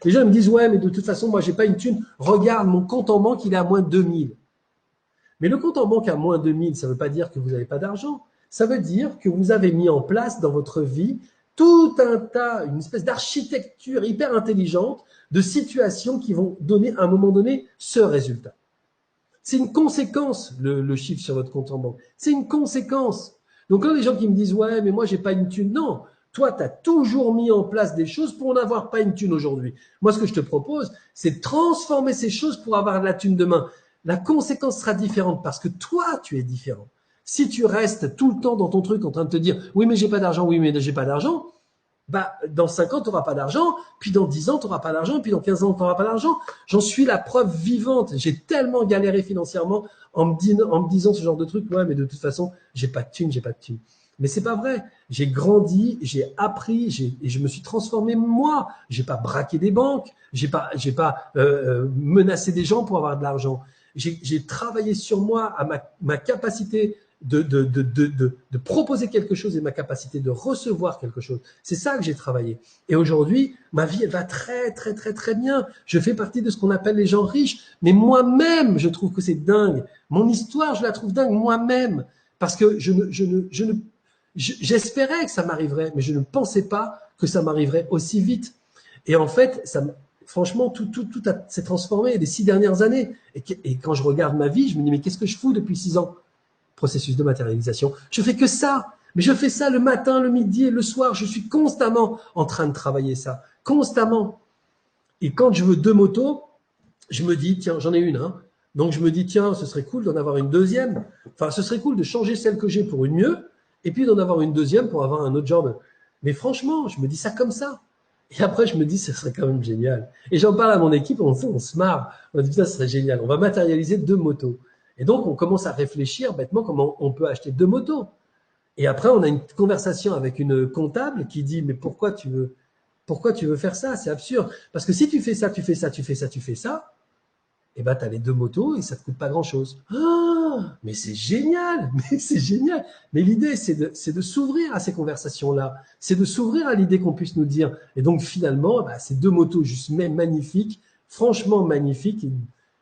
Les gens me disent, ouais, mais de toute façon, moi, j'ai pas une thune. Regarde, mon compte en banque, il est à moins 2000. Mais le compte en banque à moins 2000, ça ne veut pas dire que vous n'avez pas d'argent. Ça veut dire que vous avez mis en place dans votre vie tout un tas, une espèce d'architecture hyper intelligente de situations qui vont donner à un moment donné ce résultat. C'est une conséquence, le chiffre sur votre compte en banque. C'est une conséquence. Donc quand les gens qui me disent, ouais, mais moi, j'ai pas une thune, non. Toi, tu as toujours mis en place des choses pour n'avoir pas une thune aujourd'hui. Moi, ce que je te propose, c'est de transformer ces choses pour avoir de la thune demain. La conséquence sera différente parce que toi, tu es différent. Si tu restes tout le temps dans ton truc en train de te dire, oui, mais j'ai pas d'argent, oui, mais j'ai pas d'argent, bah, dans 5 ans, tu n'auras pas d'argent, puis dans 10 ans, tu n'auras pas d'argent, puis dans 15 ans, tu n'auras pas d'argent. J'en suis la preuve vivante. J'ai tellement galéré financièrement en me disant ce genre de truc, ouais, mais de toute façon, j'ai pas de thune, j'ai pas de thune. Mais c'est pas vrai. J'ai grandi, j'ai appris, et je me suis transformé moi. J'ai pas braqué des banques, j'ai pas menacé des gens pour avoir de l'argent. J'ai travaillé sur moi, à ma capacité de proposer quelque chose et ma capacité de recevoir quelque chose. C'est ça que j'ai travaillé. Et aujourd'hui, ma vie, elle va très, très, très, très bien. Je fais partie de ce qu'on appelle les gens riches. Mais moi-même, je trouve que c'est dingue. Mon histoire, je la trouve dingue moi-même. Parce que j'espérais que ça m'arriverait, mais je ne pensais pas que ça m'arriverait aussi vite. Et en fait, franchement, tout s'est transformé les 6 dernières années. Et quand je regarde ma vie, je me dis, mais qu'est-ce que je fous depuis 6 ans? Processus de matérialisation. Je fais que ça. Mais je fais ça le matin, le midi et le soir. Je suis constamment en train de travailler ça. Constamment. Et quand je veux 2 motos, je me dis, tiens, j'en ai une. Hein. Donc je me dis, tiens, ce serait cool d'en avoir une deuxième. Enfin, ce serait cool de changer celle que j'ai pour une mieux. Et puis d'en avoir une deuxième pour avoir un autre genre. Mais franchement, je me dis ça comme ça. Et après, je me dis, ce serait quand même génial. Et j'en parle à mon équipe, on se marre. On dit, ça serait génial. On va matérialiser 2 motos. Et donc, on commence à réfléchir bêtement comment on peut acheter 2 motos. Et après, on a une conversation avec une comptable qui dit, mais pourquoi tu veux faire ça? C'est absurde. Parce que si tu fais ça, tu fais ça, tu fais ça, tu fais ça, et ben, tu as les 2 motos et ça te coûte pas grand chose. Ah, mais c'est génial, mais c'est génial. Mais l'idée, c'est de s'ouvrir à ces conversations-là. C'est de s'ouvrir à l'idée qu'on puisse nous dire. Et donc, finalement, bah, ces 2 motos juste même magnifiques, franchement magnifiques,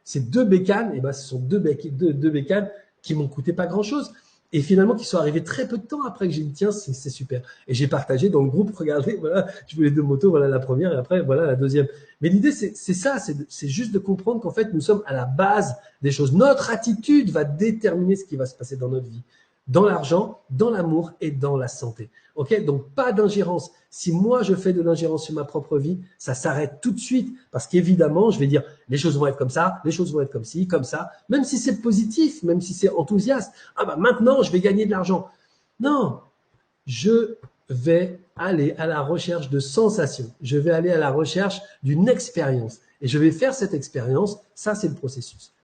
ces 2 bécanes, et ben, ce sont deux bécanes qui m'ont coûté pas grand chose. Et finalement, qui sont arrivés très peu de temps après que j'ai dit, tiens, c'est super. Et j'ai partagé dans le groupe, regardez, voilà, je voulais 2 motos, voilà la première, et après, voilà la deuxième. Mais l'idée, c'est ça, c'est juste de comprendre qu'en fait, nous sommes à la base des choses. Notre attitude va déterminer ce qui va se passer dans notre vie, dans l'argent, dans l'amour et dans la santé. Ok, donc pas d'ingérence. Si moi je fais de l'ingérence sur ma propre vie, ça s'arrête tout de suite parce qu'évidemment, je vais dire les choses vont être comme ça, les choses vont être comme ci, comme ça, même si c'est positif, même si c'est enthousiaste. Ah bah maintenant, je vais gagner de l'argent. Non, je vais aller à la recherche de sensations. Je vais aller à la recherche d'une expérience. Et je vais faire cette expérience. Ça, c'est le processus.